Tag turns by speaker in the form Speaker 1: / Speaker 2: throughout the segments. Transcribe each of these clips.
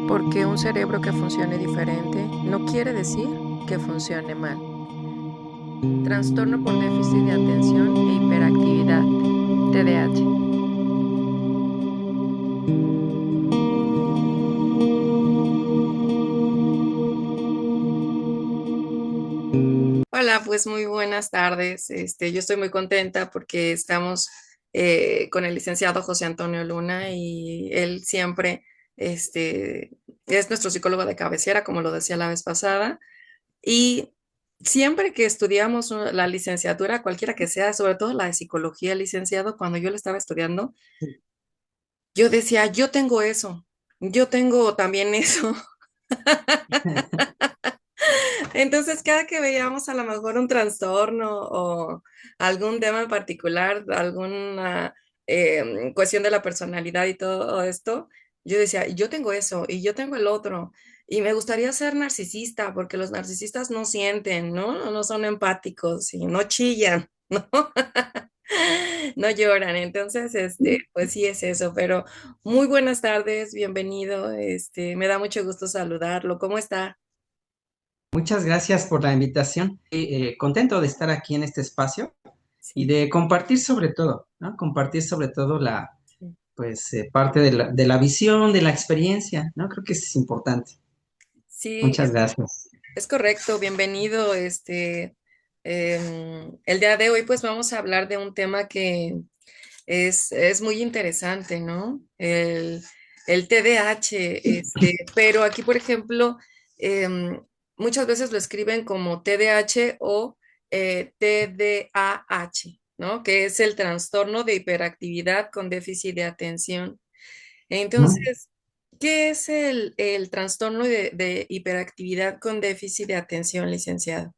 Speaker 1: Porque un cerebro que funcione diferente no quiere decir que funcione mal. Trastorno por déficit de atención e hiperactividad, TDAH. Hola, pues muy buenas tardes. Yo estoy muy contenta porque estamos con el licenciado José Antonio Luna y él siempre este, es nuestro psicólogo de cabecera, como lo decía la vez pasada. Y siempre que estudiamos la licenciatura, cualquiera que sea, sobre todo la de psicología, licenciado, cuando yo la estaba estudiando, yo decía, yo tengo eso, yo tengo también eso. Entonces, cada que veíamos a lo mejor un trastorno o algún tema en particular, alguna cuestión de la personalidad y todo esto, yo decía, yo tengo eso y yo tengo el otro. Y me gustaría ser narcisista porque los narcisistas no sienten, ¿no? No son empáticos y no chillan, ¿no? No lloran. Entonces, pues sí es eso, pero muy buenas tardes, bienvenido. Me da mucho gusto saludarlo. ¿Cómo está?
Speaker 2: Muchas gracias por la invitación. Contento de estar aquí en este espacio y
Speaker 1: Sí.
Speaker 2: de compartir sobre todo, ¿no? Compartir sobre todo
Speaker 1: Sí.
Speaker 2: parte de la visión, de la experiencia, ¿no? Creo que eso es importante.
Speaker 1: Sí,
Speaker 2: Muchas gracias.
Speaker 1: es correcto, bienvenido. El día de hoy pues vamos a hablar de un tema que es muy interesante, ¿no? El TDAH, pero aquí, por ejemplo, em, muchas veces lo escriben como TDAH o TDAH, ¿no? Que es el trastorno de hiperactividad con déficit de atención.
Speaker 2: ¿No?
Speaker 1: Entonces, ¿qué es el trastorno de hiperactividad con déficit de atención, licenciado?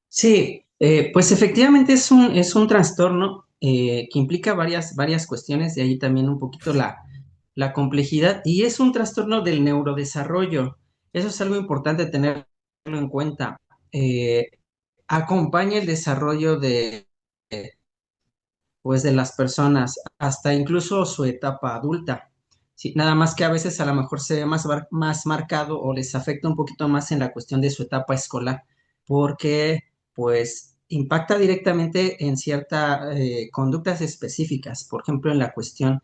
Speaker 2: Sí, pues efectivamente es un trastorno que implica varias cuestiones, de ahí también un poquito la complejidad, y es un trastorno del neurodesarrollo. Eso es algo importante tenerlo en cuenta. Eh, Acompaña el desarrollo de las personas hasta incluso su etapa adulta. Sí, nada más que a veces a lo mejor se ve más marcado o les afecta un poquito más en la cuestión de su etapa escolar, porque pues impacta directamente en ciertas conductas específicas, por ejemplo, en la cuestión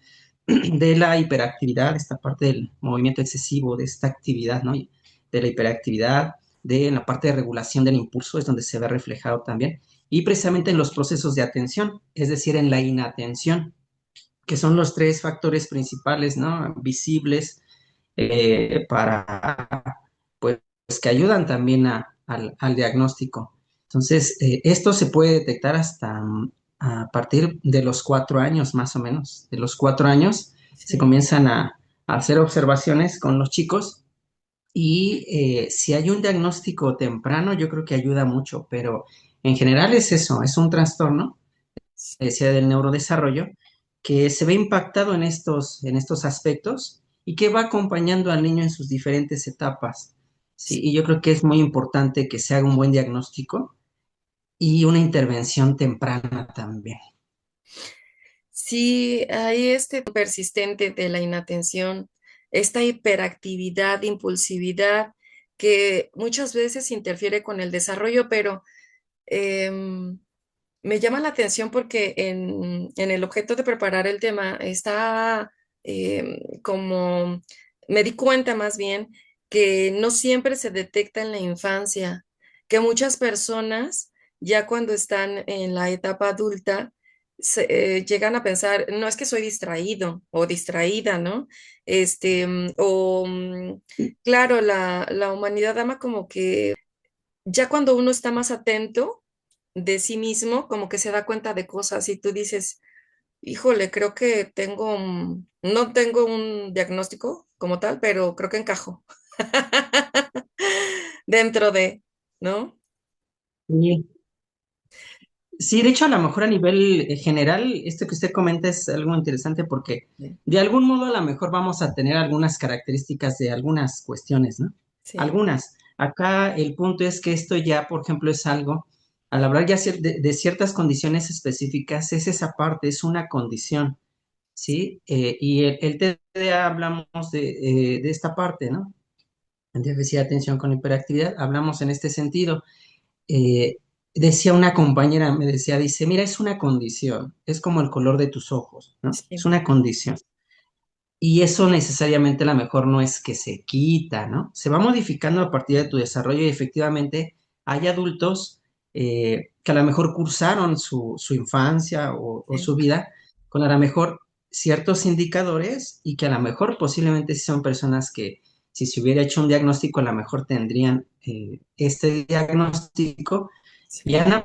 Speaker 2: de la hiperactividad, esta parte del movimiento excesivo, de esta actividad, ¿no? De la hiperactividad, de la parte de regulación del impulso, es donde se ve reflejado también, y precisamente en los procesos de atención, es decir, en la inatención, que son los tres factores principales, ¿no? Visibles para, pues, que ayudan también al diagnóstico. Entonces, esto se puede detectar hasta a partir de los 4 años, más o menos. De los 4 años se
Speaker 1: Sí.
Speaker 2: comienzan a hacer observaciones con los chicos y si hay un diagnóstico temprano, yo creo que ayuda mucho, pero en general es eso, es un trastorno, decía, del neurodesarrollo, que se ve impactado en estos aspectos y que va acompañando al niño en sus diferentes etapas. Sí, y yo creo que es muy importante que se haga un buen diagnóstico y una intervención temprana también.
Speaker 1: Sí, hay este persistente de la inatención, esta hiperactividad, impulsividad, que muchas veces interfiere con el desarrollo, pero em, me llama la atención porque en el objeto de preparar el tema está como, me di cuenta más bien que no siempre se detecta en la infancia, que muchas personas ya cuando están en la etapa adulta llegan a pensar, no es que soy distraído o distraída, ¿no? Claro, la humanidad ama como que ya cuando uno está más atento de sí mismo, como que se da cuenta de cosas y tú dices, híjole, creo que no tengo un diagnóstico como tal, pero creo que encajo dentro de, ¿no?
Speaker 2: Sí. Sí, de hecho, a lo mejor a nivel general, esto que usted comenta es algo interesante porque
Speaker 1: Sí,
Speaker 2: de algún modo a lo mejor vamos a tener algunas características de algunas cuestiones, ¿no?
Speaker 1: sí,
Speaker 2: Algunas. Acá el punto es que esto ya, por ejemplo, es algo, al hablar ya de ciertas condiciones específicas, es esa parte, es una condición. ¿sí? Y el TDA hablamos de esta parte, ¿no? En déficit de atención con hiperactividad, hablamos en este sentido. Eh, Decía una compañera, me decía, dice, mira, es una condición, es como el color de tus ojos, ¿no? Es
Speaker 1: Sí,
Speaker 2: una condición. Y eso necesariamente a lo mejor no es que se quita, ¿no? Se va modificando a partir de tu desarrollo y efectivamente hay adultos que a lo mejor cursaron su infancia o
Speaker 1: sí,
Speaker 2: su vida con a lo mejor ciertos indicadores y que a lo mejor posiblemente sí son personas que si se hubiera hecho un diagnóstico a lo mejor tendrían este diagnóstico y
Speaker 1: sí,
Speaker 2: han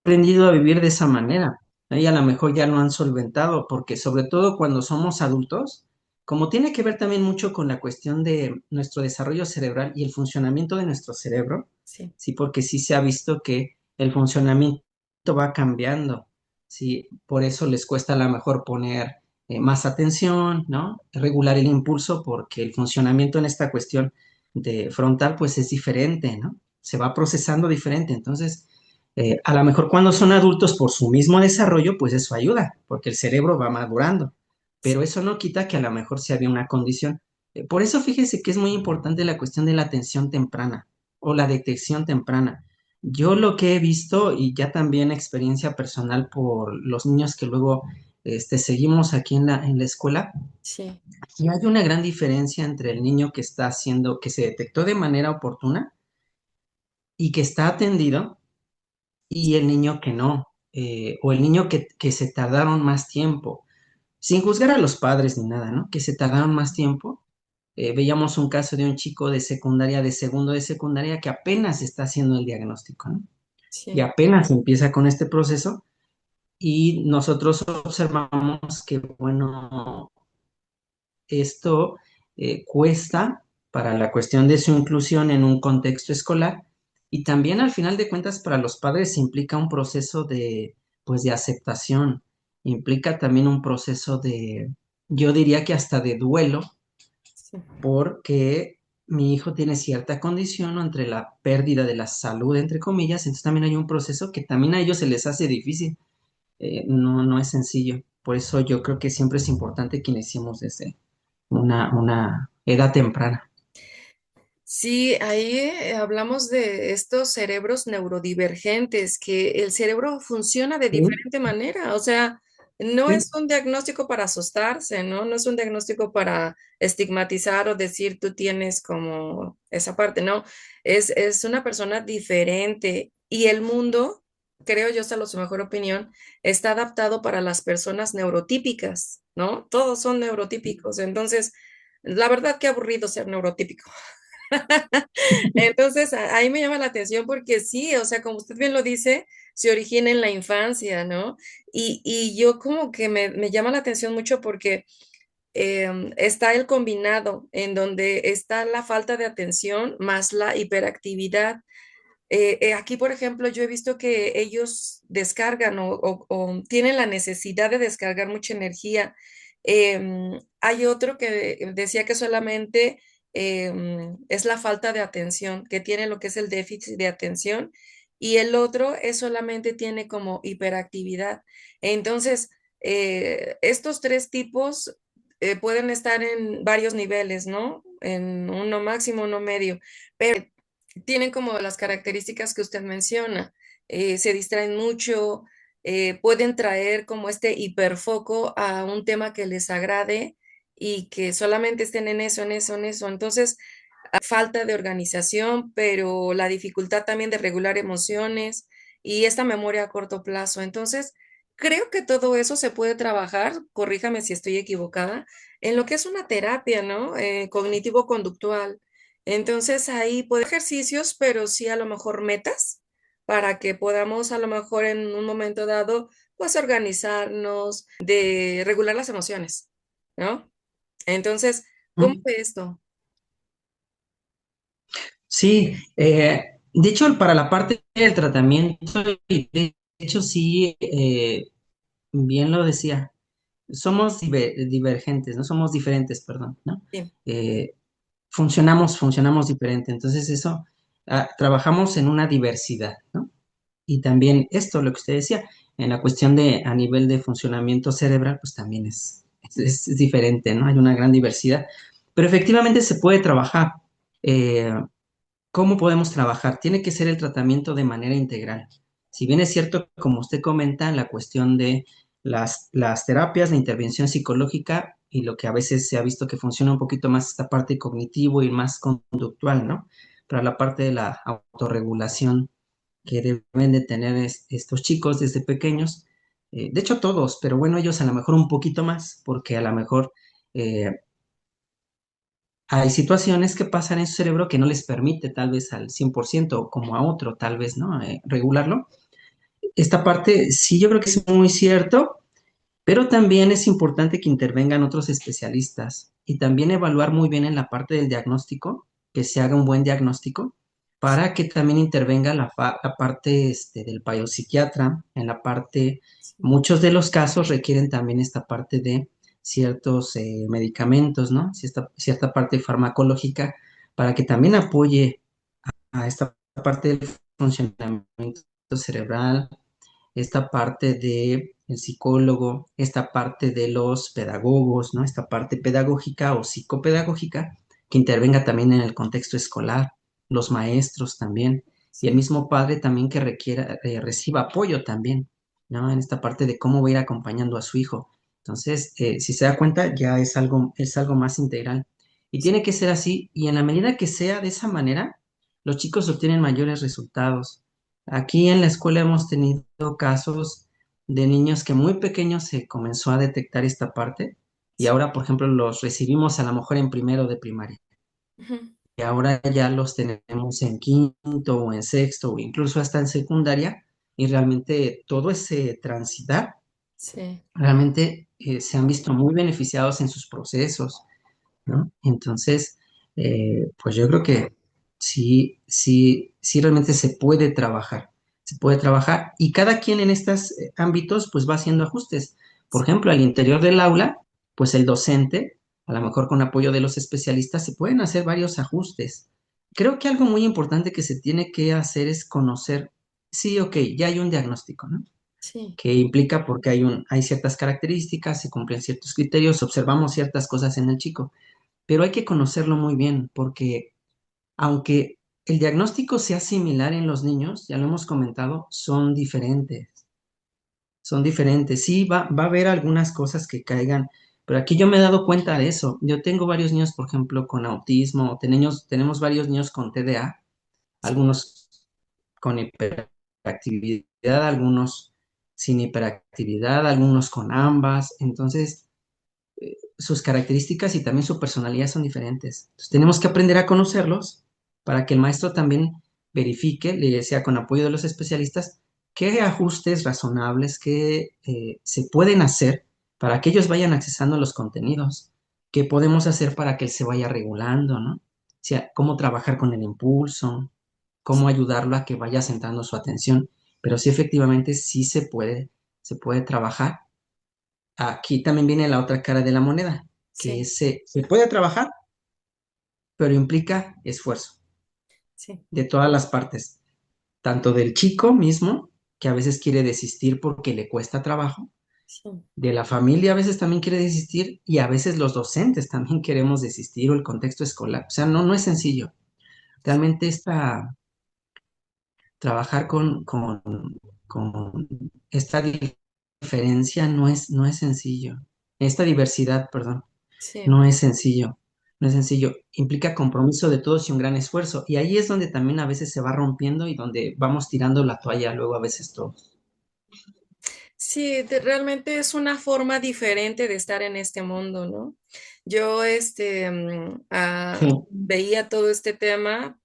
Speaker 2: aprendido a vivir de esa manera, ¿no? Y a lo mejor ya lo han solventado, porque sobre todo cuando somos adultos, como tiene que ver también mucho con la cuestión de nuestro desarrollo cerebral y el funcionamiento de nuestro cerebro,
Speaker 1: sí,
Speaker 2: sí, porque sí se ha visto que el funcionamiento va cambiando, sí, por eso les cuesta a lo mejor poner más atención, ¿no? Regular el impulso, porque el funcionamiento en esta cuestión de frontal, pues es diferente, ¿no? Se va procesando diferente, entonces a lo mejor cuando son adultos por su mismo desarrollo, pues eso ayuda, porque el cerebro va madurando, pero
Speaker 1: sí,
Speaker 2: eso no quita que a lo mejor se había una condición. Por eso fíjese que es muy importante la cuestión de la atención temprana o la detección temprana. Yo lo que he visto y ya también experiencia personal por los niños que luego seguimos aquí en la escuela,
Speaker 1: sí,
Speaker 2: y hay una gran diferencia entre el niño que está haciendo, que se detectó de manera oportuna y que está atendido y el niño que no, o el niño que se tardaron más tiempo, sin juzgar a los padres ni nada, ¿no? Que se tardaron más tiempo. Veíamos un caso de un chico de secundaria, de segundo de secundaria, que apenas está haciendo el diagnóstico, ¿no? Y
Speaker 1: sí,
Speaker 2: apenas empieza con este proceso y nosotros observamos que, bueno, esto cuesta para la cuestión de su inclusión en un contexto escolar y también al final de cuentas para los padres implica un proceso de, pues, de aceptación, implica también un proceso de, yo diría que hasta de duelo,
Speaker 1: sí.
Speaker 2: porque mi hijo tiene cierta condición o entre la pérdida de la salud, entre comillas, entonces también hay un proceso que también a ellos se les hace difícil, no, no es sencillo. Por eso yo creo que siempre es importante que iniciemos desde una edad temprana.
Speaker 1: Sí, ahí hablamos de estos cerebros neurodivergentes, que el cerebro funciona de
Speaker 2: Sí,
Speaker 1: diferente manera. O sea, no
Speaker 2: sí,
Speaker 1: es un diagnóstico para asustarse, ¿no? No es un diagnóstico para estigmatizar o decir tú tienes como esa parte, no. Es una persona diferente y el mundo, creo yo, hasta su mejor opinión, está adaptado para las personas neurotípicas, ¿no? Todos son neurotípicos. Entonces, la verdad, qué aburrido ser neurotípico. Entonces, ahí me llama la atención porque sí, o sea, como usted bien lo dice, se origina en la infancia, ¿no? Y yo como que me llama la atención mucho porque está el combinado en donde está la falta de atención más la hiperactividad. Aquí, por ejemplo, yo he visto que ellos descargan o tienen la necesidad de descargar mucha energía. Hay otro que decía que solamente es la falta de atención, que tiene lo que es el déficit de atención, y el otro es solamente tiene como hiperactividad. Entonces, estos tres tipos pueden estar en varios niveles, ¿no? En uno máximo, uno medio, pero tienen como las características que usted menciona, se distraen mucho, pueden traer como este hiperfoco a un tema que les agrade y que solamente estén en eso, en eso, en eso. Entonces, falta de organización, pero la dificultad también de regular emociones y esta memoria a corto plazo. Entonces, creo que todo eso se puede trabajar, corríjame si estoy equivocada, en lo que es una terapia, ¿no? Cognitivo-conductual. Entonces, ahí puede ejercicios, pero sí a lo mejor metas para que podamos a lo mejor en un momento dado, pues organizarnos, de regular las emociones, ¿no? Entonces, ¿cómo
Speaker 2: ¿Mm?
Speaker 1: fue esto?
Speaker 2: Sí, de hecho, para la parte del tratamiento, y de hecho, sí, bien lo decía, somos divergentes, no somos diferentes, perdón, ¿no?
Speaker 1: Sí.
Speaker 2: Eh, funcionamos diferente, entonces eso, trabajamos en una diversidad, ¿no? Y también esto, lo que usted decía, en la cuestión de a nivel de funcionamiento cerebral, pues también es diferente, ¿no? Hay una gran diversidad, pero efectivamente se puede trabajar. Eh, ¿Cómo podemos trabajar? Tiene que ser el tratamiento de manera integral. Si bien es cierto, como usted comenta, la cuestión de las terapias, la intervención psicológica y lo que a veces se ha visto que funciona un poquito más esta parte cognitivo y más conductual, ¿no? Para la parte de la autorregulación que deben de tener estos chicos desde pequeños. De hecho, todos, pero bueno, ellos a lo mejor un poquito más, porque a lo mejor eh, hay situaciones que pasan en su cerebro que no les permite tal vez al 100% o como a otro tal vez, ¿no? Regularlo. Esta parte sí yo creo que es muy cierto, pero también es importante que intervengan otros especialistas y también evaluar muy bien en la parte del diagnóstico, que se haga un buen diagnóstico, para que también intervenga la parte del psiquiatra, en la parte,
Speaker 1: Sí,
Speaker 2: muchos de los casos requieren también esta parte de ciertos medicamentos, ¿no? Cierta parte farmacológica, para que también apoye a esta parte del funcionamiento cerebral, esta parte de el psicólogo, esta parte de los pedagogos, ¿no? Esta parte pedagógica o psicopedagógica que intervenga también en el contexto escolar, los maestros también, y el
Speaker 1: sí,
Speaker 2: mismo padre también que requiera, reciba apoyo también, ¿no? En esta parte de cómo va a ir acompañando a su hijo. Entonces, si se da cuenta, ya es algo más integral. Y
Speaker 1: sí.
Speaker 2: tiene que ser así, y en la medida que sea de esa manera, los chicos obtienen mayores resultados. Aquí en la escuela hemos tenido casos de niños que muy pequeños se comenzó a detectar esta parte y
Speaker 1: Sí.
Speaker 2: ahora, por ejemplo, los recibimos a lo mejor en primero de primaria
Speaker 1: Ujú.
Speaker 2: y ahora ya los tenemos en quinto o en sexto o incluso hasta en secundaria y realmente todo ese transitar,
Speaker 1: Sí,
Speaker 2: realmente se han visto muy beneficiados en sus procesos, ¿no? Entonces, pues yo creo que sí realmente se puede trabajar y cada quien en estos ámbitos pues va haciendo ajustes. Por
Speaker 1: sí,
Speaker 2: ejemplo, al interior del aula, pues el docente, a lo mejor con apoyo de los especialistas, se pueden hacer varios ajustes. Creo que algo muy importante que se tiene que hacer es conocer, sí, ok, ya hay un diagnóstico, ¿no?
Speaker 1: sí,
Speaker 2: Que implica porque hay ciertas características, se cumplen ciertos criterios, observamos ciertas cosas en el chico, pero hay que conocerlo muy bien porque aunque el diagnóstico sea similar en los niños, ya lo hemos comentado, son diferentes, son diferentes. Sí, va a haber algunas cosas que caigan, pero aquí yo me he dado cuenta de eso. Yo tengo varios niños, por ejemplo, con autismo, tenemos varios niños con TDA,
Speaker 1: sí,
Speaker 2: algunos con hiperactividad, algunos sin hiperactividad, algunos con ambas. Entonces, sus características y también su personalidad son diferentes. Entonces, tenemos que aprender a conocerlos para que el maestro también verifique, le sea con apoyo de los especialistas, qué ajustes razonables que se pueden hacer para que ellos vayan accesando los contenidos, qué podemos hacer para que él se vaya regulando, ¿no? O sea, cómo trabajar con el impulso, cómo ayudarlo a que vaya centrando su atención. Pero sí, efectivamente, sí se puede trabajar. Aquí también viene la otra cara de la moneda, que
Speaker 1: sí,
Speaker 2: se puede trabajar, pero implica esfuerzo
Speaker 1: sí,
Speaker 2: de todas las partes, tanto del chico mismo, que a veces quiere desistir porque le cuesta trabajo,
Speaker 1: sí,
Speaker 2: de la familia a veces también quiere desistir y a veces los docentes también queremos desistir o el contexto escolar. O sea, no es sencillo. Realmente trabajar con esta diferencia no es sencillo. Esta diversidad, perdón.
Speaker 1: sí.
Speaker 2: No es sencillo, no es sencillo. Implica compromiso de todos y un gran esfuerzo. Y ahí es donde también a veces se va rompiendo y donde vamos tirando la toalla luego a veces todos.
Speaker 1: Sí, realmente es una forma diferente de estar en este mundo, ¿no? Yo,
Speaker 2: Sí,
Speaker 1: veía todo este tema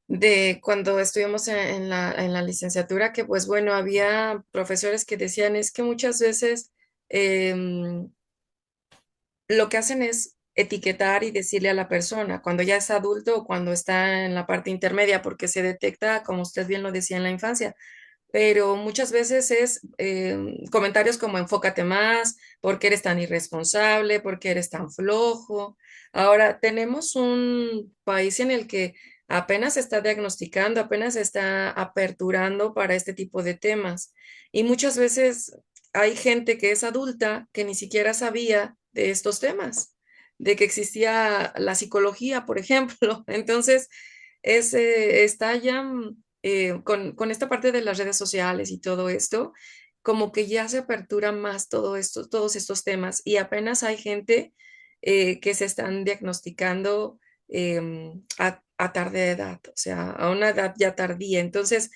Speaker 1: de cuando estuvimos en la licenciatura, que pues bueno, había profesores que decían, es que muchas veces em, lo que hacen es etiquetar y decirle a la persona cuando ya es adulto o cuando está en la parte intermedia, porque se detecta, como usted bien lo decía, en la infancia, pero muchas veces es comentarios como enfócate más, ¿por qué eres tan irresponsable? ¿Por qué eres tan flojo? Ahora, tenemos un país en el que apenas se está diagnosticando, apenas se está aperturando para este tipo de temas y muchas veces hay gente que es adulta que ni siquiera sabía de estos temas, de que existía la psicología, por ejemplo. Entonces, está ya con esta parte de las redes sociales y todo esto, como que ya se apertura más todo esto, todos estos temas y apenas hay gente que se están diagnosticando a tarde edad, o sea, a una edad ya tardía. Entonces,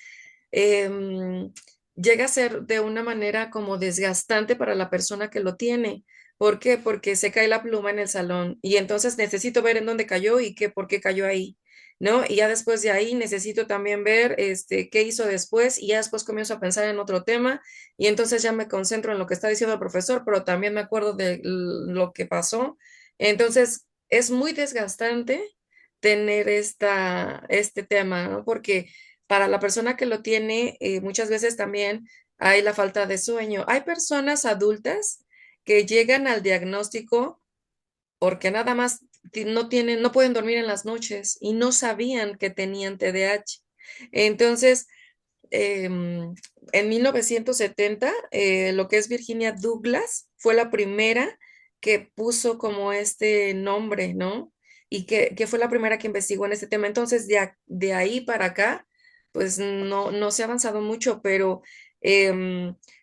Speaker 1: em, llega a ser de una manera como desgastante para la persona que lo tiene. ¿Por qué? Porque se cae la pluma en el salón y entonces necesito ver en dónde cayó y qué, por qué cayó ahí, ¿no? Y ya después de ahí necesito también ver qué hizo después y ya después comienzo a pensar en otro tema y entonces ya me concentro en lo que está diciendo el profesor, pero también me acuerdo de lo que pasó. Entonces, es muy desgastante tener este tema, ¿no? Porque para la persona que lo tiene, muchas veces también hay la falta de sueño. Hay personas adultas que llegan al diagnóstico porque nada más no tienen, no pueden dormir en las noches y no sabían que tenían TDAH. Entonces, en 1970, lo que es Virginia Douglas fue la primera que puso como este nombre, ¿no? Y que fue la primera que investigó en este tema. Entonces, de ahí para acá, pues no se ha avanzado mucho, pero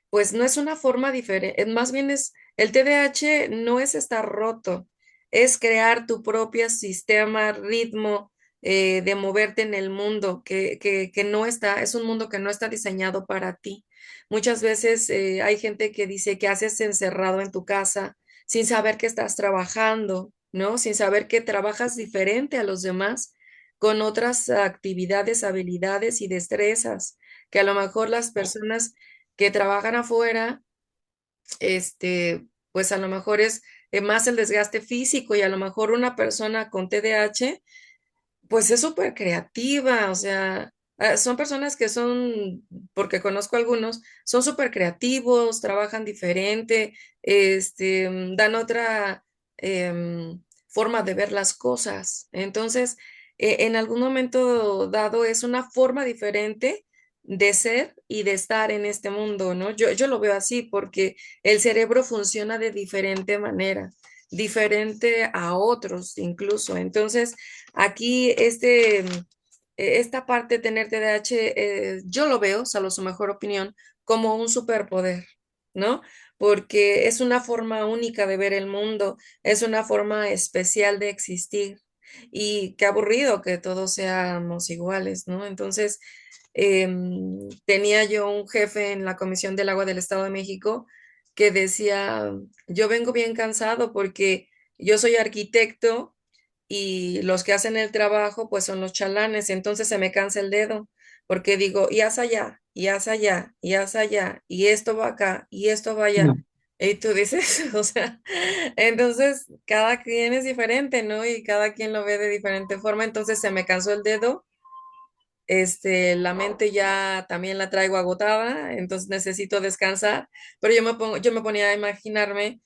Speaker 1: pues no es una forma diferente, más bien es, el TDAH no es estar roto, es crear tu propio sistema, ritmo de moverte en el mundo, que no está, es un mundo que no está diseñado para ti. Muchas veces hay gente que dice que haces encerrado en tu casa sin saber que estás trabajando, ¿no? Sin saber que trabajas diferente a los demás con otras actividades, habilidades y destrezas, que a lo mejor las personas que trabajan afuera, pues a lo mejor es más el desgaste físico y a lo mejor una persona con TDAH pues es súper creativa, o sea, son personas que son, porque conozco algunos, son súper creativos, trabajan diferente, dan otra forma de ver las cosas. Entonces, en algún momento dado es una forma diferente de ser y de estar en este mundo, ¿no? Yo lo veo así porque el cerebro funciona de diferente manera, diferente a otros incluso. Entonces, aquí esta parte de tener TDAH, yo lo veo, salvo su mejor opinión, como un superpoder, ¿no? Porque es una forma única de ver el mundo, es una forma especial de existir y qué aburrido que todos seamos iguales, ¿no? Entonces, tenía yo un jefe en la Comisión del Agua del Estado de México que decía, yo vengo bien cansado porque yo soy arquitecto y los que hacen el trabajo pues son los chalanes, entonces se me cansa el dedo porque digo, y haz allá, y haz allá, y haz allá, y esto va acá, y esto va allá.
Speaker 2: No.
Speaker 1: Y tú dices, o sea, entonces cada quien es diferente, ¿no? Y cada quien lo ve de diferente forma, entonces se me cansó el dedo, la mente ya también la traigo agotada, entonces necesito descansar, pero yo me ponía a imaginarme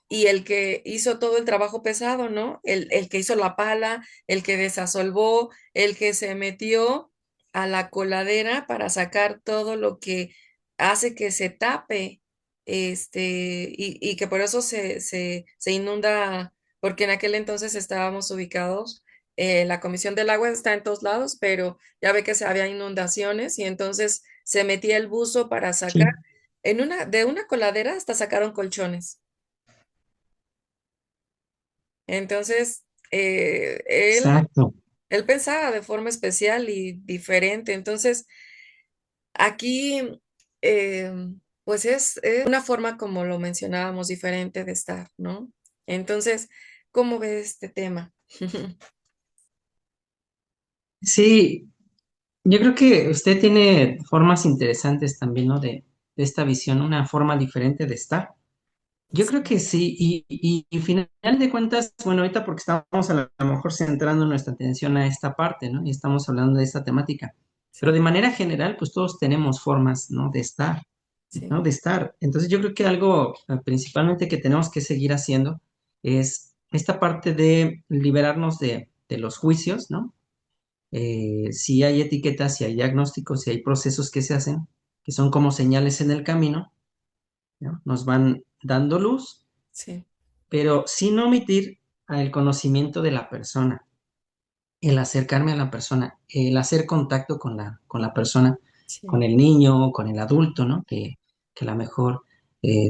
Speaker 1: y el que hizo todo el trabajo pesado, ¿no? El que hizo la pala, el que desasolvó, el que se metió a la coladera para sacar todo lo que hace que se tape, y que por eso se inunda, porque en aquel entonces estábamos ubicados, la Comisión del Agua está en todos lados, pero ya ve que se había inundaciones y entonces se metía el buzo para sacar,
Speaker 2: Sí,
Speaker 1: de una coladera hasta sacaron colchones. Entonces,
Speaker 2: exacto.
Speaker 1: él pensaba de forma especial y diferente. Entonces, aquí, eh, pues es una forma, como lo mencionábamos, diferente de estar, ¿no? Entonces, ¿cómo ves este tema?
Speaker 2: Sí, yo creo que usted tiene formas interesantes también, ¿no? De esta visión, una forma diferente de estar. Yo creo que sí, y final de cuentas, bueno, ahorita porque estamos a lo mejor centrando nuestra atención a esta parte, ¿no? Y estamos hablando de esta temática, pero
Speaker 1: Sí,
Speaker 2: de manera general, pues todos tenemos formas, ¿no? De estar,
Speaker 1: sí,
Speaker 2: ¿no? De estar. Entonces yo creo que algo principalmente que tenemos que seguir haciendo es esta parte de liberarnos de los juicios, ¿no? Si hay etiquetas, si hay diagnósticos, si hay procesos que se hacen, que son como señales en el camino, ¿no? Nos van dando luz,
Speaker 1: sí,
Speaker 2: pero sin omitir el conocimiento de la persona, el acercarme a la persona, el hacer contacto con la persona, con
Speaker 1: sí,
Speaker 2: el niño, con el adulto, ¿no? Que a lo mejor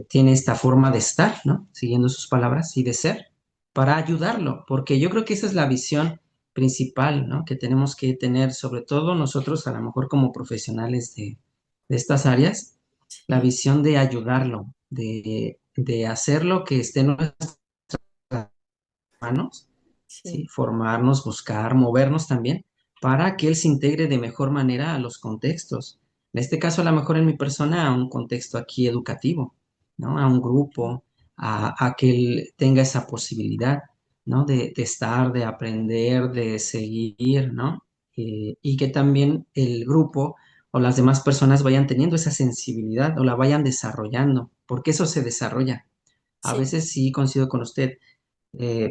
Speaker 2: tiene esta forma de estar, ¿no? Siguiendo sus palabras y de ser, para ayudarlo, porque yo creo que esa es la visión principal, ¿no? Que tenemos que tener, sobre todo nosotros, a lo mejor como profesionales de estas áreas, la
Speaker 1: sí,
Speaker 2: visión de ayudarlo, de hacer lo que esté en nuestras manos, ¿sí?
Speaker 1: sí,
Speaker 2: Formarnos, buscar, movernos también, para que él se integre de mejor manera a los contextos. En este caso, a lo mejor en mi persona, a un contexto aquí educativo, ¿no? A un
Speaker 1: sí,
Speaker 2: grupo, a que él tenga esa posibilidad, ¿no? De estar, de aprender, de seguir, ¿no? Y que también el grupo o las demás personas vayan teniendo esa sensibilidad o la vayan desarrollando, porque eso se desarrolla. A
Speaker 1: sí,
Speaker 2: veces sí coincido con usted,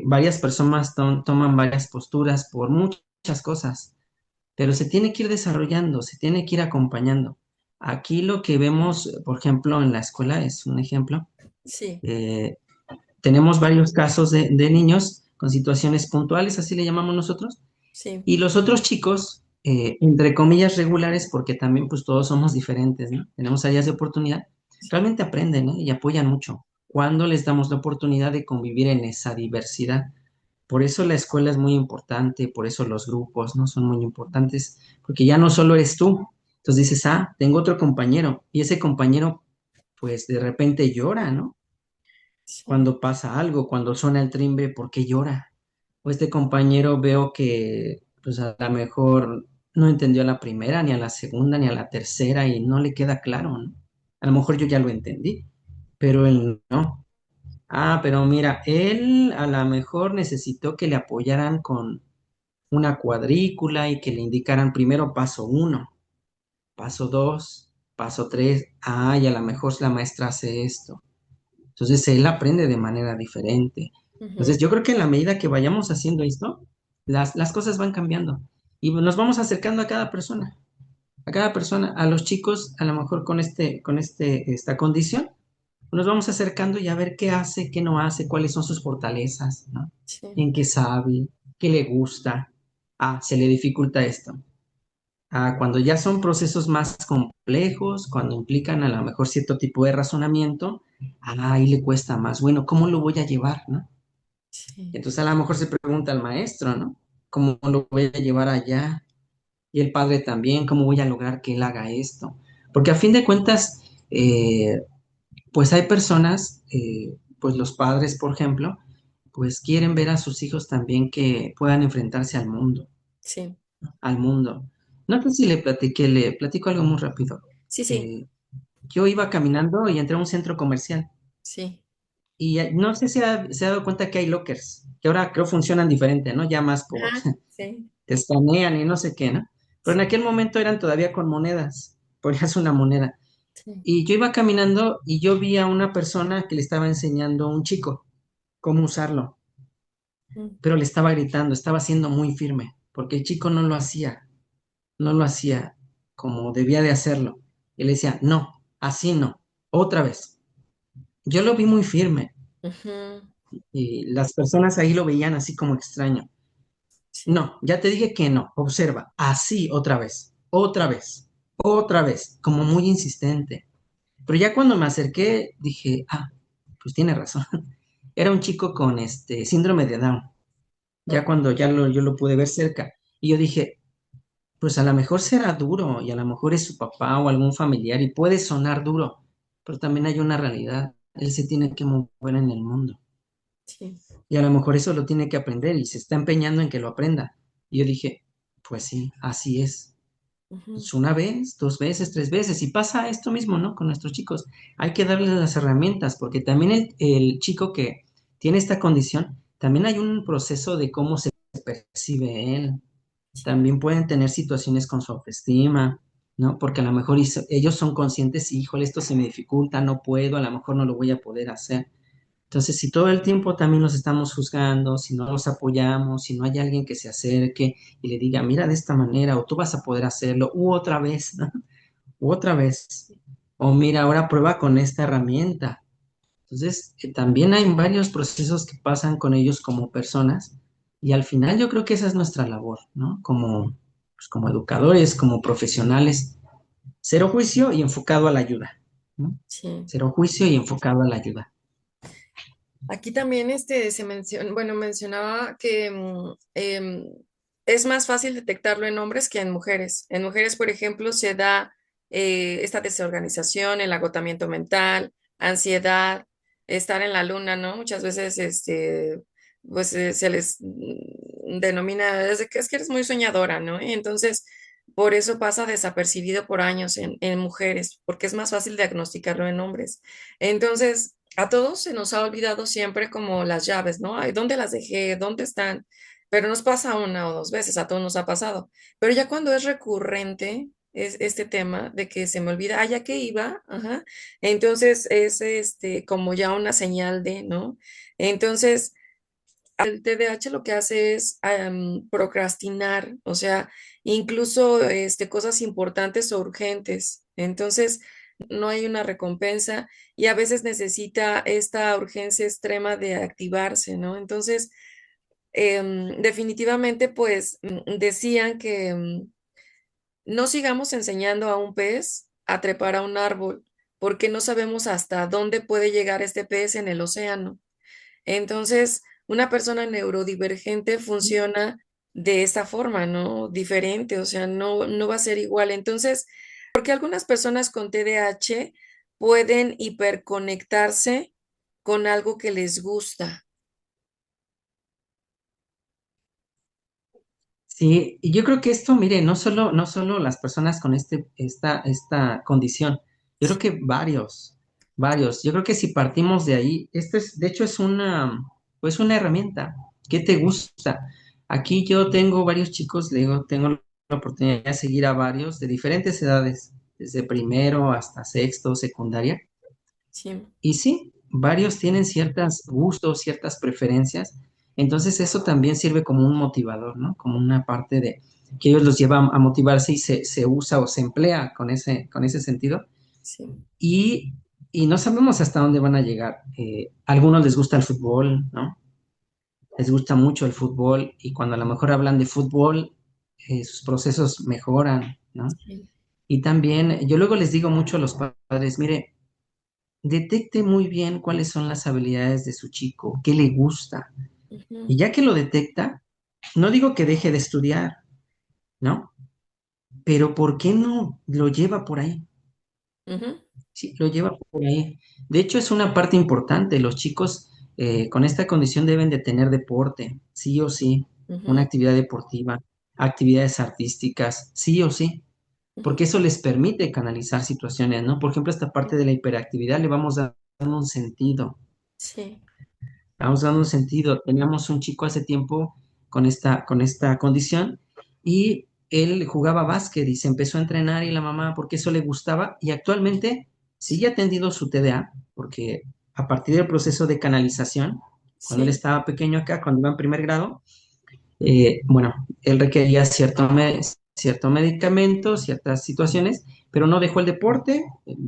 Speaker 2: varias personas toman varias posturas por muchas cosas, pero se tiene que ir desarrollando, se tiene que ir acompañando. Aquí lo que vemos, por ejemplo, en la escuela es un ejemplo.
Speaker 1: sí,
Speaker 2: eh, Tenemos varios casos de niños con situaciones puntuales, así le llamamos nosotros,
Speaker 1: sí,
Speaker 2: y los otros chicos, entre comillas, regulares, porque también pues todos somos diferentes, ¿no? Tenemos áreas de oportunidad,
Speaker 1: sí,
Speaker 2: realmente aprenden, ¿eh? Y apoyan mucho cuando les damos la oportunidad de convivir en esa diversidad. Por eso la escuela es muy importante, por eso los grupos, ¿no? Son muy importantes, porque ya no solo eres tú. Entonces dices, ah, tengo otro compañero, y ese compañero, pues de repente llora, ¿no?
Speaker 1: sí,
Speaker 2: Cuando pasa algo, cuando suena el timbre, ¿por qué llora? O este compañero veo que, pues a lo mejor no entendió a la primera, ni a la segunda, ni a la tercera, y no le queda claro, ¿no? A lo mejor yo ya lo entendí, pero él no. Ah, pero mira, él a lo mejor necesitó que le apoyaran con una cuadrícula y que le indicaran primero paso uno, paso dos, paso tres. Ah, y a lo mejor la maestra hace esto. Entonces él aprende de manera diferente.
Speaker 1: ujú,
Speaker 2: Entonces yo creo que en la medida que vayamos haciendo esto, las cosas van cambiando y nos vamos acercando a cada persona, a los chicos, a lo mejor esta condición, nos vamos acercando y a ver qué hace, qué no hace, cuáles son sus fortalezas, ¿no?
Speaker 1: sí,
Speaker 2: En qué sabe, qué le gusta. Ah, se le dificulta esto. Ah, cuando ya son procesos más complejos, cuando implican a lo mejor cierto tipo de razonamiento, ah, ahí le cuesta más. Bueno, ¿cómo lo voy a llevar, no?
Speaker 1: sí,
Speaker 2: Entonces a lo mejor se pregunta al maestro, ¿no? ¿Cómo lo voy a llevar allá? Y el padre también, ¿cómo voy a lograr que él haga esto? Porque a fin de cuentas, pues hay personas, pues los padres, por ejemplo, pues quieren ver a sus hijos también que puedan enfrentarse
Speaker 1: sí,
Speaker 2: al mundo. No sé si le platico algo muy rápido.
Speaker 1: sí, sí,
Speaker 2: Eh, yo iba caminando y entré a un centro comercial
Speaker 1: sí,
Speaker 2: y no sé si se ha dado cuenta que hay lockers, que ahora creo funcionan diferente, ¿no? Ya más por,
Speaker 1: ajá, sí,
Speaker 2: te escanean y no sé qué, ¿no? Pero en
Speaker 1: sí,
Speaker 2: aquel momento eran todavía con monedas, ponías una moneda.
Speaker 1: sí,
Speaker 2: Y yo iba caminando y yo vi a una persona que le estaba enseñando a un chico cómo usarlo,
Speaker 1: mm,
Speaker 2: pero le estaba gritando, estaba siendo muy firme, porque el chico no lo hacía, no lo hacía como debía de hacerlo. Y le decía, no, así no, otra vez. Yo lo vi muy firme
Speaker 1: ujú,
Speaker 2: y las personas ahí lo veían así como extraño.
Speaker 1: sí,
Speaker 2: No, ya te dije que no, observa, así otra vez, otra vez, otra vez, como muy insistente. Pero ya cuando me acerqué dije, ah, pues tiene razón. Era un chico con este síndrome de Down. Ya
Speaker 1: oh,
Speaker 2: cuando yo lo pude ver cerca. Y yo dije, pues a lo mejor será duro y a lo mejor es su papá o algún familiar y puede sonar duro, pero también hay una realidad. Él se tiene que mover en el mundo
Speaker 1: sí,
Speaker 2: y a lo mejor eso lo tiene que aprender y se está empeñando en que lo aprenda. Y yo dije, pues sí, así es.
Speaker 1: ujú,
Speaker 2: Pues una vez, dos veces, tres veces y pasa esto mismo, ¿no? Con nuestros chicos. Hay que darles las herramientas porque también el chico que tiene esta condición, también hay un proceso de cómo se percibe él.
Speaker 1: sí,
Speaker 2: También pueden tener situaciones con su autoestima, ¿no? Porque a lo mejor ellos son conscientes, híjole, esto se me dificulta, no puedo, a lo mejor no lo voy a poder hacer. Entonces, si todo el tiempo también nos estamos juzgando, si no los apoyamos, si no hay alguien que se acerque y le diga, mira de esta manera, o tú vas a poder hacerlo, u otra vez, ¿no? U otra vez. o mira, ahora prueba con esta herramienta. Entonces, también hay varios procesos que pasan con ellos como personas y al final yo creo que esa es nuestra labor, ¿no? Como, pues, como educadores, como profesionales, cero juicio y enfocado a la ayuda, ¿no?
Speaker 1: Sí.
Speaker 2: Cero juicio y enfocado a la ayuda.
Speaker 1: Aquí también se menciona, bueno, mencionaba que es más fácil detectarlo en hombres que en mujeres. En mujeres, por ejemplo, se da esta desorganización, el agotamiento mental, ansiedad, estar en la luna, ¿no? Muchas veces, pues se les denomina, es que eres muy soñadora, ¿no? Y entonces, por eso pasa desapercibido por años en mujeres, porque es más fácil diagnosticarlo en hombres. Entonces, a todos se nos ha olvidado siempre como las llaves, ¿no? Ay, ¿dónde las dejé? ¿Dónde están? Pero nos pasa una o dos veces, a todos nos ha pasado. Pero ya cuando es recurrente, es este tema de que se me olvida, ah, ya que iba, ajá. Entonces es como ya una señal de, ¿no? Entonces, el TDAH lo que hace es procrastinar, o sea, incluso cosas importantes o urgentes. Entonces, no hay una recompensa y a veces necesita esta urgencia extrema de activarse, ¿no? Entonces, definitivamente, pues decían que no sigamos enseñando a un pez a trepar a un árbol, porque no sabemos hasta dónde puede llegar este pez en el océano. Entonces, una persona neurodivergente funciona de esta forma, ¿no? Diferente, o sea, no va a ser igual. Entonces, porque algunas personas con TDAH pueden hiperconectarse con algo que les gusta.
Speaker 2: Sí, y yo creo que esto, mire, no solo las personas con esta condición, yo creo que varios. Yo creo que si partimos de ahí, esto es, de hecho, pues una herramienta. ¿Qué te gusta? Aquí yo tengo varios chicos, le digo, tengo la oportunidad de seguir a varios de diferentes edades, desde primero hasta sexto, secundaria.
Speaker 1: Sí,
Speaker 2: Y sí, varios tienen ciertos gustos, ciertas preferencias, entonces eso también sirve como un motivador, ¿no? Como una parte de que ellos los lleva a motivarse y se usa o se emplea con ese sentido.
Speaker 1: sí.
Speaker 2: Y, y no sabemos hasta dónde van a llegar. A algunos les gusta el fútbol, ¿no? Les gusta mucho el fútbol y cuando a lo mejor hablan de fútbol, sus procesos mejoran, ¿no?
Speaker 1: Sí.
Speaker 2: Y también yo luego les digo mucho a los padres, mire, detecte muy bien cuáles son las habilidades de su chico, qué le gusta.
Speaker 1: Ujú,
Speaker 2: Y ya que lo detecta, no digo que deje de estudiar, ¿no? Pero ¿por qué no lo lleva por ahí?
Speaker 1: ujú,
Speaker 2: Sí, lo lleva por ahí. De hecho, es una parte importante. Los chicos con esta condición deben de tener deporte, sí o sí, una
Speaker 1: ujú,
Speaker 2: actividad deportiva, actividades artísticas, sí o sí,
Speaker 1: ujú.
Speaker 2: porque eso les permite canalizar situaciones, ¿no? Por ejemplo, esta parte de la hiperactividad le vamos dando un sentido.
Speaker 1: Sí,
Speaker 2: Vamos dando un sentido. Teníamos un chico hace tiempo con esta condición y él jugaba básquet y se empezó a entrenar y la mamá, porque eso le gustaba y actualmente sigue atendiendo su TDA, porque a partir del proceso de canalización, cuando él
Speaker 1: sí,
Speaker 2: estaba pequeño acá, cuando iba en primer grado, bueno, él requería cierto medicamento, ciertas situaciones, pero no dejó el deporte,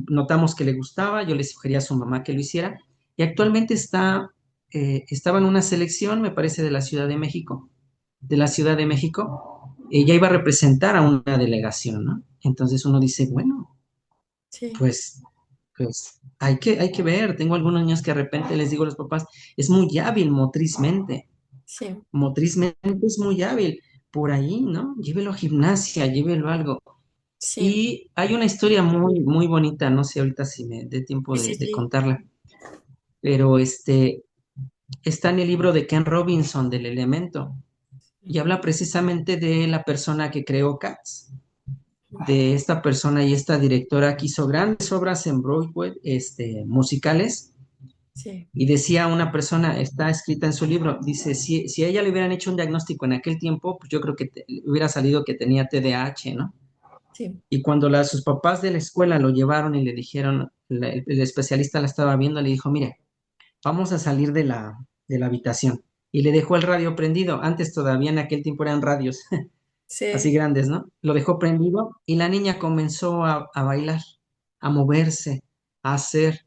Speaker 2: notamos que le gustaba, yo le sugería a su mamá que lo hiciera, y actualmente estaba en una selección, me parece, de la Ciudad de México, ella iba a representar a una delegación, ¿no? Entonces uno dice, bueno,
Speaker 1: sí,
Speaker 2: pues, pues hay que ver, tengo algunos niños que de repente les digo a los papás, es muy hábil
Speaker 1: sí,
Speaker 2: motrizmente es muy hábil, por ahí, ¿no? Llévelo a gimnasia, llévelo a algo.
Speaker 1: sí,
Speaker 2: Y hay una historia muy, muy bonita, no sé ahorita si me dé tiempo
Speaker 1: sí,
Speaker 2: de,
Speaker 1: sí,
Speaker 2: de
Speaker 1: sí.
Speaker 2: contarla, pero está en el libro de Ken Robinson del Elemento y habla precisamente de la persona que creó Cats, de esta persona y esta directora que hizo grandes obras en Broadway, musicales.
Speaker 1: Sí,
Speaker 2: Y decía una persona, está escrita en su libro, dice, si a ella le hubieran hecho un diagnóstico en aquel tiempo, pues yo creo que hubiera salido que tenía TDAH, ¿no?
Speaker 1: sí,
Speaker 2: Y cuando sus papás de la escuela lo llevaron y le dijeron, el especialista la estaba viendo, le dijo, mire, vamos a salir de la habitación. Y le dejó el radio prendido. Antes todavía en aquel tiempo eran radios así
Speaker 1: sí,
Speaker 2: grandes, ¿no? Lo dejó prendido y la niña comenzó a bailar, a moverse, a hacer.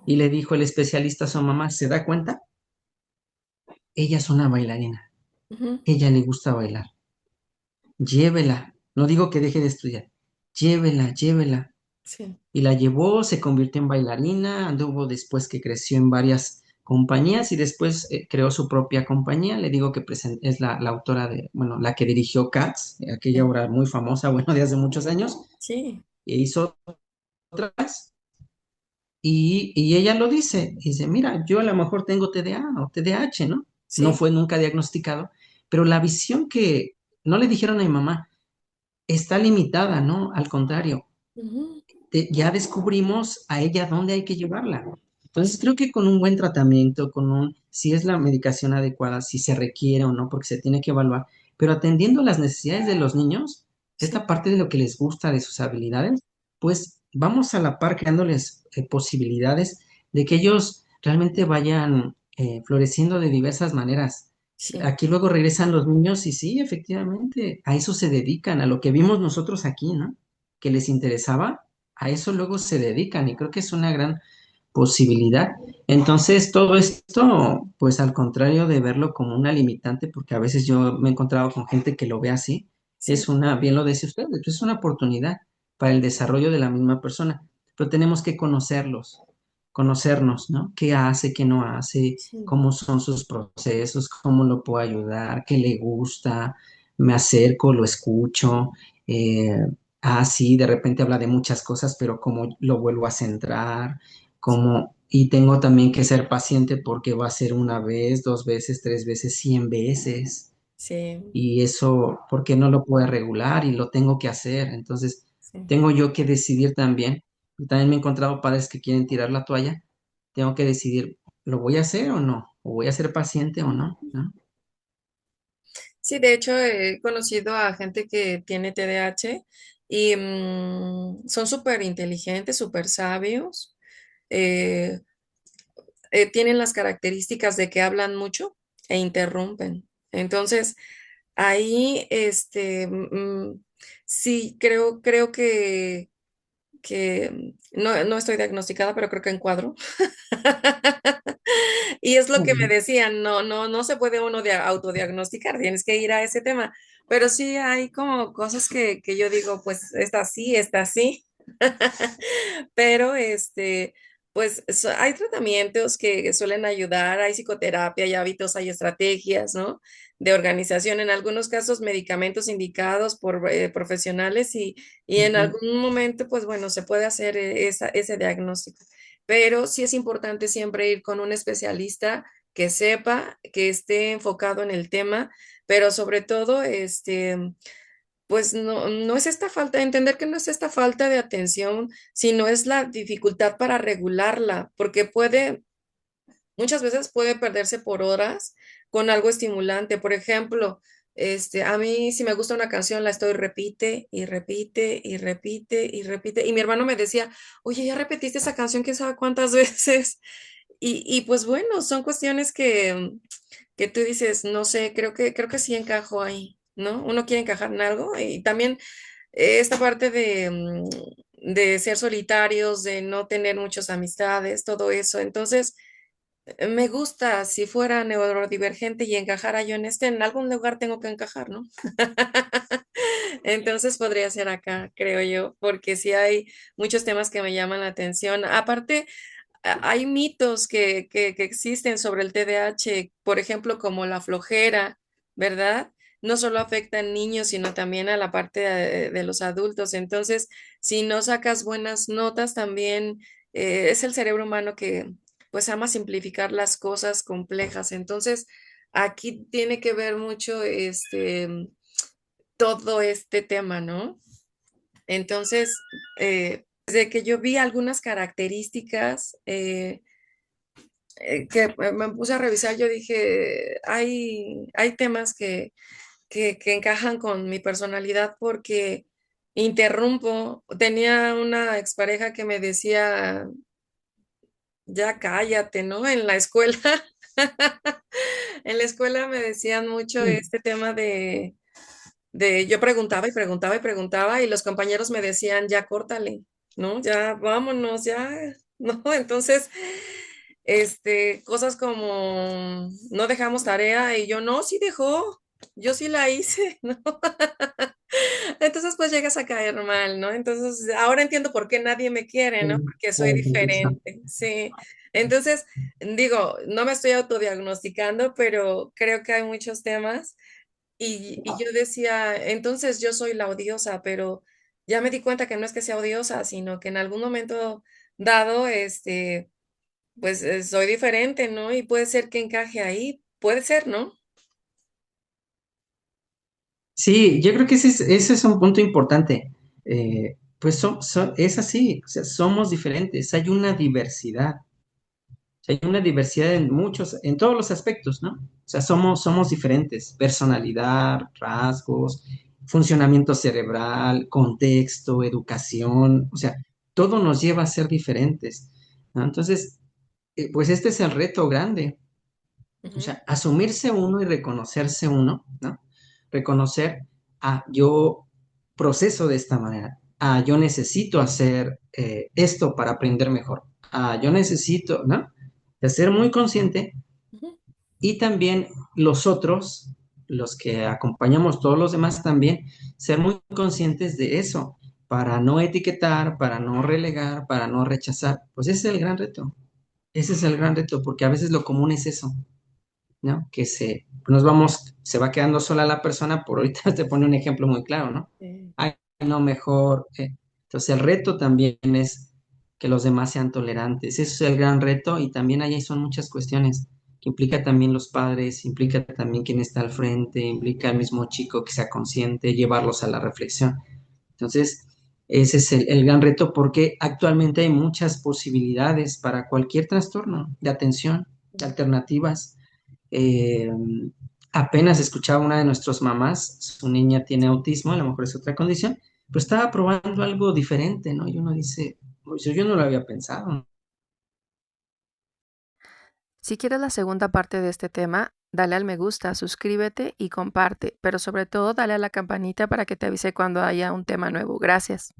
Speaker 2: Y le dijo el especialista a su mamá, ¿se da cuenta? Ella es una bailarina,
Speaker 1: ujú,
Speaker 2: ella le gusta bailar. Llévela, no digo que deje de estudiar, llévela, llévela.
Speaker 1: sí,
Speaker 2: Y la llevó, se convirtió en bailarina, anduvo después que creció en varias compañías y después creó su propia compañía. Le digo que es la autora de, bueno, la que dirigió Cats, aquella
Speaker 1: sí,
Speaker 2: obra muy famosa, bueno, de hace muchos años,
Speaker 1: sí,
Speaker 2: e hizo otras. Y ella lo dice, mira, yo a lo mejor tengo TDA o TDAH, ¿no? No
Speaker 1: sí,
Speaker 2: fue nunca diagnosticado, pero la visión que no le dijeron a mi mamá está limitada, ¿no? Al contrario,
Speaker 1: ujú,
Speaker 2: ya descubrimos a ella dónde hay que llevarla. Entonces creo que con un buen tratamiento, si es la medicación adecuada, si se requiere o no, porque se tiene que evaluar, pero atendiendo las necesidades de los niños,
Speaker 1: sí,
Speaker 2: esta parte de lo que les gusta, de sus habilidades, pues vamos a la par creándoles posibilidades de que ellos realmente vayan floreciendo de diversas maneras.
Speaker 1: sí,
Speaker 2: Aquí luego regresan los niños y sí, efectivamente, a eso se dedican, a lo que vimos nosotros aquí, ¿no? Que les interesaba, a eso luego se dedican y creo que es una gran posibilidad. Entonces, todo esto, pues al contrario de verlo como una limitante, porque a veces yo me he encontrado con gente que lo ve así,
Speaker 1: sí,
Speaker 2: bien lo dice usted, pues, es una oportunidad para el desarrollo de la misma persona, pero tenemos que conocernos, ¿no? ¿Qué hace, qué no hace,
Speaker 1: sí,
Speaker 2: cómo son sus procesos, cómo lo puedo ayudar, qué le gusta, me acerco, lo escucho, sí, de repente habla de muchas cosas, pero cómo lo vuelvo a centrar, y tengo también que ser paciente porque va a ser una vez, dos veces, tres veces, 100 veces,
Speaker 1: sí,
Speaker 2: y eso, porque no lo puedo regular y lo tengo que hacer, entonces
Speaker 1: sí.
Speaker 2: tengo yo que decidir también. Y también me he encontrado padres que quieren tirar la toalla, tengo que decidir, ¿lo voy a hacer o no? ¿O voy a ser paciente o no? ¿No?
Speaker 1: Sí, de hecho he conocido a gente que tiene TDAH y son súper inteligentes, súper sabios, eh, tienen las características de que hablan mucho e interrumpen. Entonces, ahí, sí, creo que no estoy diagnosticada, pero creo que encuadro. Y es lo que me
Speaker 2: Ujú.
Speaker 1: decían, no se puede uno autodiagnosticar, tienes que ir a ese tema. Pero sí hay como cosas que yo digo, pues esta sí. Pero pues hay tratamientos que suelen ayudar, hay psicoterapia, hay hábitos, hay estrategias, ¿no? De organización, en algunos casos medicamentos indicados por profesionales y en
Speaker 2: Ujú.
Speaker 1: algún momento, pues bueno, se puede hacer ese diagnóstico. Pero sí es importante siempre ir con un especialista que sepa, que esté enfocado en el tema, pero sobre todo, pues no es esta falta, entender que no es esta falta de atención, sino es la dificultad para regularla, porque muchas veces puede perderse por horas con algo estimulante. Por ejemplo, a mí si me gusta una canción, la estoy repite y repite y repite y repite. Y mi hermano me decía, oye, ya repetiste esa canción, quién sabe cuántas veces. Y pues bueno, son cuestiones que tú dices, no sé, creo que sí encajo ahí, ¿no? Uno quiere encajar en algo y también esta parte de ser solitarios, de no tener muchas amistades, todo eso. Entonces, me gusta si fuera neurodivergente y encajara yo en algún lugar tengo que encajar, ¿no? Entonces podría ser acá, creo yo, porque sí hay muchos temas que me llaman la atención. Aparte, hay mitos que existen sobre el TDAH, por ejemplo, como la flojera, ¿verdad? No solo afecta a niños, sino también a la parte de los adultos. Entonces, si no sacas buenas notas, también es el cerebro humano que pues ama simplificar las cosas complejas. Entonces, aquí tiene que ver mucho todo este tema, ¿no? Entonces, desde que yo vi algunas características, que me puse a revisar, yo dije, hay temas que encajan con mi personalidad porque interrumpo. Tenía una expareja que me decía, ya cállate, ¿no? En la escuela, en la escuela me decían mucho
Speaker 2: Sí.
Speaker 1: este tema yo preguntaba y preguntaba y preguntaba y los compañeros me decían, ya córtale. ¿no? Ya vámonos, ya, ¿no? Entonces, cosas como no dejamos tarea y yo no, sí dejó, yo sí la hice, ¿no? Entonces, pues llegas a caer mal, ¿no? Entonces, ahora entiendo por qué nadie me quiere, ¿no?
Speaker 2: Sí,
Speaker 1: Porque soy
Speaker 2: claro, con razón.
Speaker 1: diferente, sí. Entonces, digo, no me estoy autodiagnosticando, pero creo que hay muchos temas y yo decía, entonces yo soy la odiosa, pero ya me di cuenta que no es que sea odiosa, sino que en algún momento dado, pues soy diferente, ¿no? Y puede ser que encaje ahí, puede ser, ¿no?
Speaker 2: Sí, yo creo que ese es un punto importante. Pues es así, o sea, somos diferentes, hay una diversidad. Hay una diversidad en muchos, en todos los aspectos, ¿no? O sea, somos diferentes, personalidad, rasgos, funcionamiento cerebral, contexto, educación, o sea, todo nos lleva a ser diferentes, ¿no? Entonces, pues este es el reto grande, o
Speaker 1: Ujú,
Speaker 2: sea, asumirse uno y reconocerse uno, ¿no? Reconocer, yo proceso de esta manera, yo necesito hacer esto para aprender mejor, yo necesito, ¿no? De ser muy consciente
Speaker 1: ujú,
Speaker 2: y también los otros, los que acompañamos todos los demás también, ser muy conscientes de eso, para no etiquetar, para no relegar, para no rechazar. Pues ese es el gran reto, ese es el gran reto, porque a veces lo común es eso, ¿no? Que se va quedando sola la persona, por ahorita te pone un ejemplo muy claro, ¿no?
Speaker 1: sí.
Speaker 2: Ay, no, mejor. Entonces el reto también es que los demás sean tolerantes. Ese es el gran reto y también ahí son muchas cuestiones que implica también los padres, implica también quién está al frente, implica el mismo chico que sea consciente, llevarlos a la reflexión. Entonces, ese es el gran reto porque actualmente hay muchas posibilidades para cualquier trastorno de atención, de alternativas. Eh, Apenas escuchaba una de nuestras mamás, su niña tiene autismo, a lo mejor es otra condición, pero estaba probando algo diferente, ¿no? Y uno dice, pues yo no lo había pensado.
Speaker 3: Si quieres la segunda parte de este tema, dale al me gusta, suscríbete y comparte, pero sobre todo dale a la campanita para que te avise cuando haya un tema nuevo. Gracias.